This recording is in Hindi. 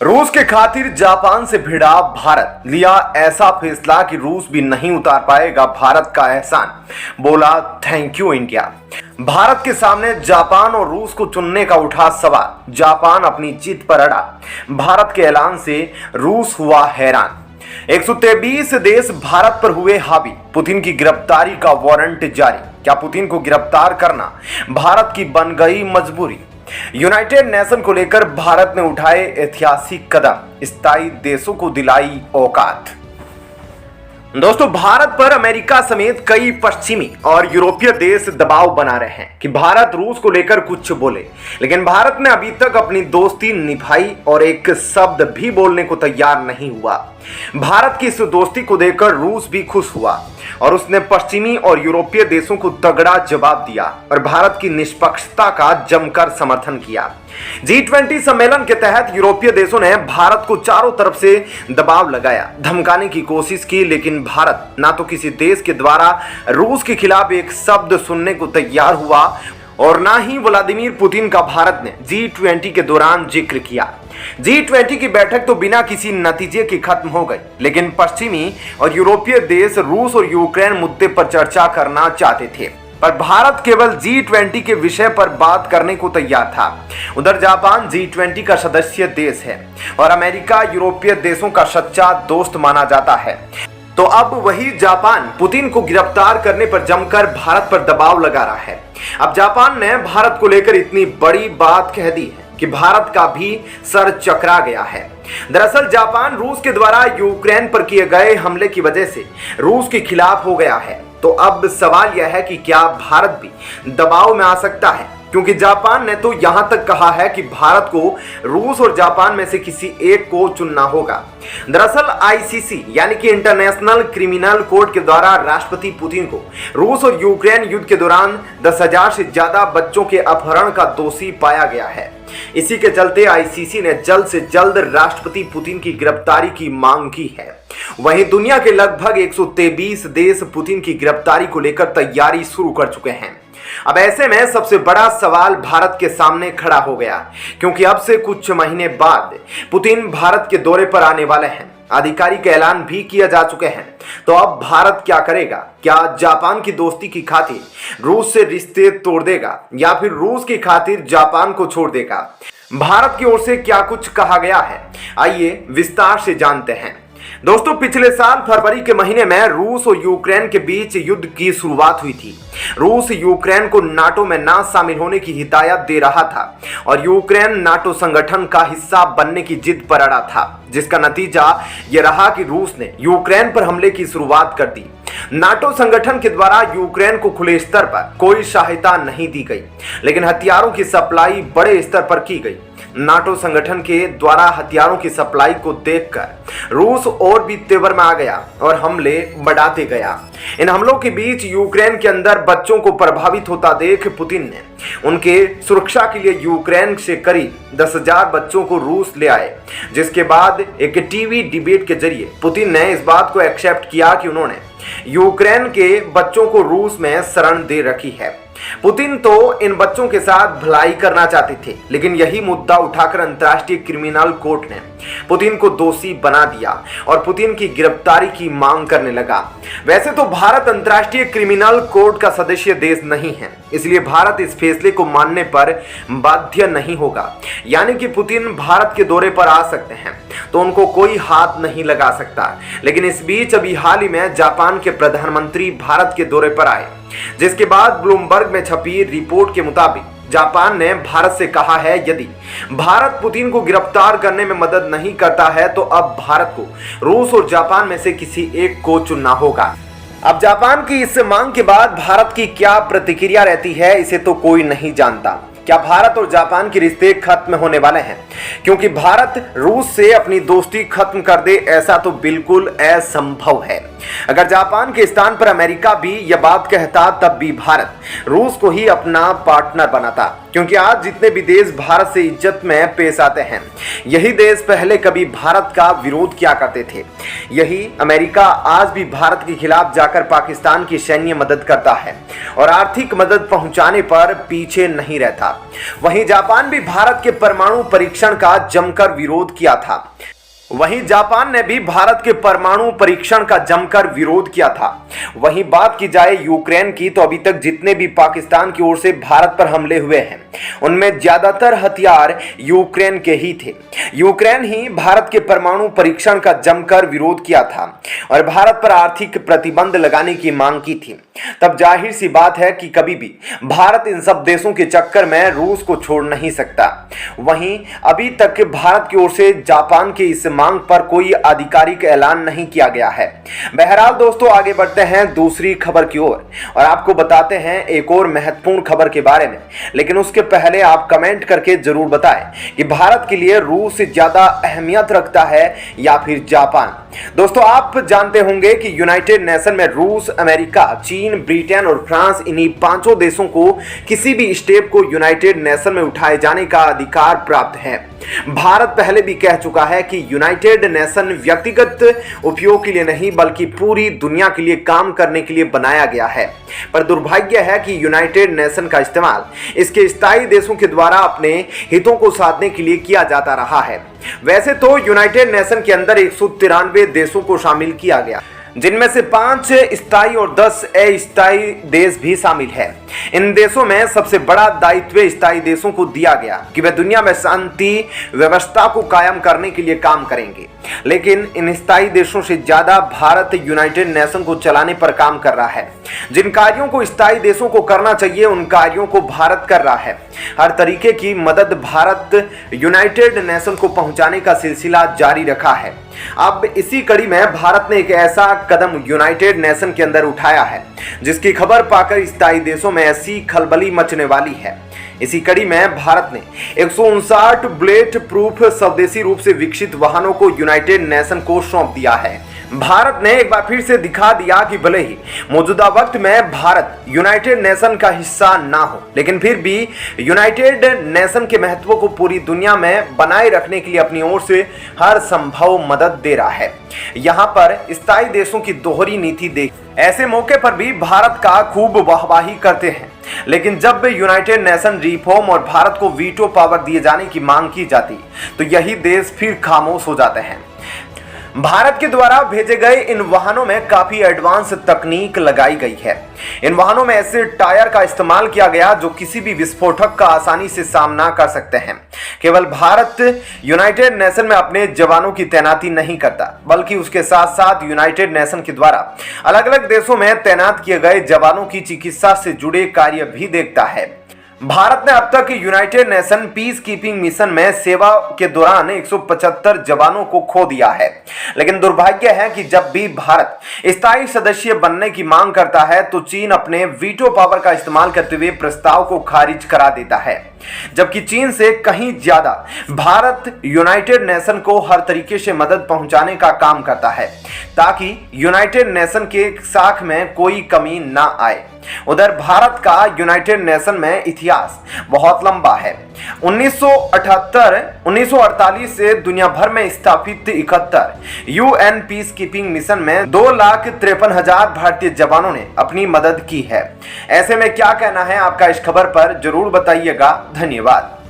रूस के खातिर जापान से भिड़ा भारत, लिया ऐसा फैसला कि रूस भी नहीं उतार पाएगा भारत का एहसान, बोला थैंक यू इंडिया। भारत के सामने जापान और रूस को चुनने का उठा सवाल, जापान अपनी जिद पर अड़ा, भारत के ऐलान से रूस हुआ हैरान। 123 देश भारत पर हुए हावी, पुतिन की गिरफ्तारी का वारंट जारी। क्या पुतिन को गिरफ्तार करना भारत की बन गई मजबूरी? यूनाइटेड नेशन को लेकर भारत ने उठाए ऐतिहासिक कदम, स्थायी देशों को दिलाई औकात। दोस्तों, भारत पर अमेरिका समेत कई पश्चिमी और यूरोपीय देश दबाव बना रहे हैं कि भारत रूस को लेकर कुछ बोले, लेकिन भारत ने अभी तक अपनी दोस्ती निभाई और एक शब्द भी बोलने को तैयार नहीं हुआ। भारत की इस दोस्ती को देखकर रूस भी खुश हुआ और उसने पश्चिमी और यूरोपीय देशों को तगड़ा जवाब दिया और भारत की निष्पक्षता का जमकर समर्थन किया। G20 सम्मेलन के तहत यूरोपीय देशों ने भारत को चारों तरफ से दबाव लगाया, धमकाने की कोशिश की, लेकिन भारत ना तो किसी देश के द्वारा रूस के खिलाफ एक शब्द सुनने को तैयार हुआ और ना ही व्लादिमीर पुतिन का भारत ने G20 के दौरान जिक्र किया। G20 की बैठक तो बिना किसी नतीजे के खत्म हो गई, लेकिन पश्चिमी और यूरोपीय देश रूस और यूक्रेन मुद्दे पर चर्चा करना चाहते थे, पर भारत केवल G20 के विषय पर बात करने को तैयार था। उधर जापान G20 का सदस्य देश है और अमेरिका यूरोपीय देशों का सच्चा दोस्त माना जाता है। तो अब वही जापान पुतिन को गिरफ्तार करने पर जमकर भारत पर दबाव लगा रहा है। अब जापान ने भारत को लेकर इतनी बड़ी बात कह दी है कि भारत का भी सर चकरा गया है। दरअसल जापान रूस के द्वारा यूक्रेन पर किए गए हमले की वजह से रूस के खिलाफ हो गया है। तो अब सवाल यह है कि क्या भारत भी दबाव में आ सकता है, क्योंकि जापान ने तो यहां तक कहा है कि भारत को रूस और जापान में से किसी एक को चुनना होगा। दरअसल ICC यानी कि इंटरनेशनल क्रिमिनल कोर्ट के द्वारा राष्ट्रपति पुतिन को रूस और यूक्रेन युद्ध के दौरान 10,000 से ज्यादा बच्चों के अपहरण का दोषी पाया गया है। इसी के चलते ICC ने जल्द से जल्द राष्ट्रपति पुतिन की गिरफ्तारी की मांग की है। वहीं दुनिया के लगभग 123 देश पुतिन की गिरफ्तारी को लेकर तैयारी शुरू कर चुके हैं। अब ऐसे में सबसे बड़ा सवाल भारत के सामने खड़ा हो गया, क्योंकि अब से कुछ महीने बाद पुतिन भारत के दौरे पर आने वाले हैं। आधिकारिक ऐलान भी किया जा चुके हैं। तो अब भारत क्या करेगा? क्या जापान की दोस्ती की खातिर रूस से रिश्ते तोड़ देगा या फिर रूस की खातिर जापान को छोड़ देगा? भारत की ओर से क्या कुछ कहा गया है, आइए विस्तार से जानते हैं। दोस्तों, पिछले साल फरवरी के महीने में रूस और यूक्रेन के बीच युद्ध की शुरुआत हुई थी। रूस यूक्रेन को नाटो में ना शामिल होने की हिदायत दे रहा था और यूक्रेन नाटो संगठन का हिस्सा बनने की जिद पर अड़ा था, जिसका नतीजा यह रहा कि रूस ने यूक्रेन पर हमले की शुरुआत कर दी। नाटो संगठन के द्वारा यूक्रेन को खुले स्तर पर कोई सहायता नहीं दी गई, लेकिन हथियारों की सप्लाई बड़े स्तर पर की गई। नाटो संगठन के द्वारा हथियारों की सप्लाई को देखकर रूस और भी तेवर में आ गया और हमले बढ़ाते गया। इन हमलों के बीच यूक्रेन के अंदर बच्चों को प्रभावित होता देख पुतिन ने उनके सुरक्षा के लिए यूक्रेन से करीब 10,000 बच्चों को रूस ले आए, जिसके बाद एक टीवी डिबेट के जरिए पुतिन ने इस बात को एक्सेप्ट किया कि उन्होंने यूक्रेन के बच्चों को रूस में शरण दे रखी है। पुतिन तो इन बच्चों के साथ भलाई करना चाहते थे, लेकिन यही मुद्दा उठाकर अंतर्राष्ट्रीय क्रिमिनल कोर्ट ने पुतिन को दोषी बना दिया और पुतिन की गिरफ्तारी की मांग करने लगा। वैसे तो भारत अंतर्राष्ट्रीय क्रिमिनल कोर्ट का सदस्य देश नहीं है, इसलिए भारत इस फैसले को मानने पर बाध्य नहीं होगा। यानी कि पुतिन भारत के दौरे पर आ सकते हैं तो उनको कोई हाथ नहीं लगा सकता। लेकिन इस बीच अभी हाल ही में जापान के प्रधानमंत्री भारत के दौरे पर आए, जिसके बाद ब्लूमबर्ग में छपी रिपोर्ट के मुताबिक जापान ने भारत से कहा है यदि भारत पुतिन को गिरफ्तार करने में मदद नहीं करता है तो अब भारत को रूस और जापान में से किसी एक को चुनना होगा। अब जापान की इस मांग के बाद भारत की क्या प्रतिक्रिया रहती है, इसे तो कोई नहीं जानता। क्या भारत और जापान के रिश्ते खत्म होने वाले हैं? क्योंकि भारत रूस से अपनी दोस्ती खत्म कर दे ऐसा तो बिल्कुल असंभव है। अगर जापान के स्थान पर अमेरिका भी यह बात कहता तब भी भारत रूस को ही अपना पार्टनर बनाता, क्योंकि आज जितने भी देश भारत से इज्जत में पेश आते हैं यही देश पहले कभी भारत का विरोध किया करते थे। यही अमेरिका आज भी भारत के खिलाफ जाकर पाकिस्तान की सैन्य मदद करता है और आर्थिक मदद पहुंचाने पर पीछे नहीं रहता। वहीं जापान भी भारत के परमाणु परीक्षण का जमकर विरोध किया था। वहीं जापान ने भी भारत के परमाणु परीक्षण का जमकर विरोध किया था। वहीं बात की जाए यूक्रेन की, तो अभी तक जितने भी पाकिस्तान की ओर से भारत पर हमले हुए हैं उनमें ज्यादातर हथियार यूक्रेन के ही थे। यूक्रेन ही भारत के परमाणु परीक्षण का जमकर विरोध किया था और भारत पर आर्थिक प्रतिबंध लगाने की मांग की थी। तब जाहिर सी बात है कि कभी भी भारत इन सब देशों के चक्कर में रूस को छोड़ नहीं सकता। वहीं अभी तक भारत की ओर से जापान के इस मांग पर कोई आधिकारिक ऐलान नहीं किया गया है। बहरहाल दोस्तों, आगे बढ़ते हैं दूसरी खबर की ओर और आपको बताते हैं एक और महत्वपूर्ण खबर के बारे में। लेकिन उसके पहले आप कमेंट करके जरूर बताएं कि भारत के लिए रूस से ज्यादा अहमियत रखता है या फिर जापान। दोस्तों, आप जानते होंगे कि यूनाइटेड नेशन में रूस, अमेरिका, चीन, ब्रिटेन और फ्रांस, इन्हीं पांचों देशों को किसी भी स्टेप को यूनाइटेड नेशन में उठाए जाने का अधिकार प्राप्त है। भारत पहले भी कह चुका है कि यूनाइटेड नेशन व्यक्तिगत उपयोग के लिए नहीं बल्कि पूरी दुनिया के लिए काम करने के लिए बनाया गया है। पर दुर्भाग्य है कि यूनाइटेड नेशन का इस्तेमाल इसके स्थायी देशों के द्वारा अपने हितों को साधने के लिए किया जाता रहा है। वैसे तो यूनाइटेड नेशन के अंदर 193 देशों को शामिल किया गया, जिनमें से 5 स्थायी और 10 अस्थायी देश भी शामिल है। इन देशों में सबसे बड़ा दायित्व स्थायी देशों को दिया गया कि वे दुनिया में शांति व्यवस्था को कायम करने के लिए काम करेंगे। लेकिन इन स्थायी देशों से ज्यादा भारत यूनाइटेड नेशन को चलाने पर काम कर रहा है। जिन कार्यों को स्थायी देशों को करना चाहिए उन कार्यों को भारत कर रहा है। हर तरीके की मदद भारत यूनाइटेड नेशन को पहुंचाने का सिलसिला जारी रखा है। अब इसी कड़ी में भारत ने एक ऐसा कदम यूनाइटेड नेशन के अंदर उठाया है जिसकी खबर पाकर स्थायी देशों में ऐसी खलबली मचने वाली है। इसी कड़ी में भारत ने 159 बुलेट प्रूफ स्वदेशी रूप से विकसित वाहनों को यूनाइटेड नेशन को सौंप दिया है। भारत ने एक बार फिर से दिखा दिया कि भले ही मौजूदा वक्त में भारत यूनाइटेड नेशन का हिस्सा ना हो, लेकिन फिर भी यूनाइटेड नेशन के महत्व को पूरी दुनिया में बनाए रखने के लिए अपनी ओर से हर संभव मदद दे रहा है। यहाँ पर स्थायी देशों की दोहरी नीति देख ऐसे मौके पर भी भारत का खूब वाहवाही करते हैं, लेकिन जब यूनाइटेड नेशन रिफॉर्म और भारत को वीटो पावर दिए जाने की मांग की जाती तो यही देश फिर खामोश हो जाते हैं। भारत के द्वारा भेजे गए इन वाहनों में काफी एडवांस तकनीक लगाई गई है। इन वाहनों में ऐसे टायर का इस्तेमाल किया गया जो किसी भी विस्फोटक का आसानी से सामना कर सकते हैं। केवल भारत यूनाइटेड नेशन में अपने जवानों की तैनाती नहीं करता, बल्कि उसके साथ साथ यूनाइटेड नेशन के द्वारा अलग अलग देशों में तैनात किए गए जवानों की चिकित्सा से जुड़े कार्य भी देखता है। भारत ने अब तक United nation peace keeping mission में सेवा के दौरान 175 जवानों को खो दिया है। लेकिन दुर्भाग्य है कि जब भी भारत स्थायी सदस्य बनने की मांग करता है तो चीन अपने वीटो पावर का इस्तेमाल करते हुए प्रस्ताव को खारिज करा देता है, जबकि चीन से कहीं ज्यादा भारत यूनाइटेड नेशन को हर तरीके से मदद पहुंचाने का काम करता है ताकि यूनाइटेड नेशन के साख में कोई कमी ना आए। उधर भारत का यूनाइटेड नेशन में इतिहास बहुत लंबा है। 1948 से दुनिया भर में स्थापित 71 यूएन पीस कीपिंग मिशन में 2,53,000 भारतीय जवानों ने अपनी मदद की है। ऐसे में क्या कहना है आपका इस खबर पर जरूर बताइएगा। धन्यवाद।